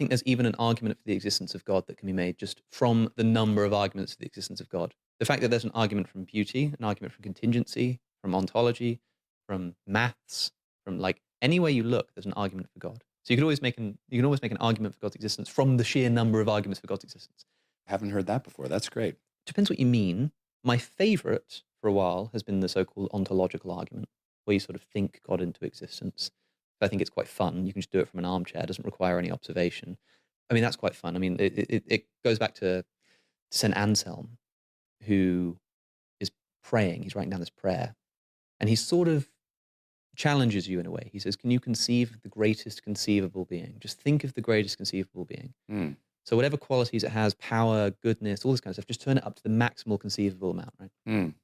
think there's even an argument for the existence of God that can be made just from the number of arguments for the existence of God. The fact that there's an argument from beauty, an argument from contingency, from ontology, from maths, from like any way you look, there's an argument for God. So you can always make an argument for God's existence from the sheer number of arguments for God's existence. Haven't heard that before. That's great. Depends what you mean. My favorite for a while has been the so-called ontological argument, where you sort of think God into existence. I think it's quite fun. You can just do it from an armchair. It doesn't require any observation. I mean, that's quite fun. I mean, it goes back to St. Anselm, who is praying. He's writing down this prayer. And he sort of challenges you in a way. He says, can you conceive of the greatest conceivable being? Just think of the greatest conceivable being. Mm. So whatever qualities it has, power, goodness, all this kind of stuff, just turn it up to the maximal conceivable amount, right? Mm.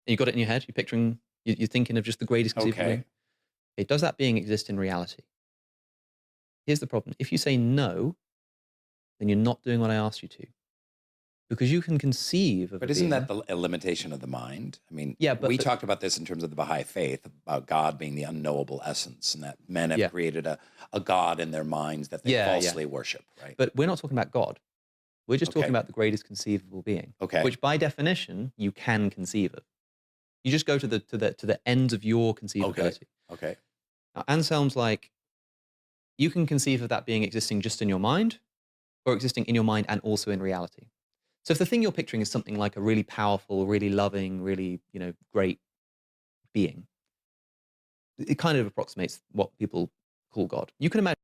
You got it in your head? You're picturing, you're thinking of just the greatest conceivable Okay. being? Okay, does that being exist in reality? Here's the problem. If you say no, then you're not doing what I asked you to. Because you can conceive of But a isn't being. that a limitation of the mind? I mean, Yeah, we talked about this in terms of the Baha'i faith, about God being the unknowable essence, and that men have Yeah. created a God in their minds that they Yeah, yeah. falsely worship, right? But we're not talking about God. We're just Okay. talking about the greatest conceivable being, Okay. which by definition you can conceive of. You just go to the ends of your conceivability. Okay. Now, Anselm's like, you can conceive of that being existing just in your mind, or existing in your mind and also in reality. So if the thing you're picturing is something like a really powerful, really loving, really, great being, it kind of approximates what people call God. You can imagine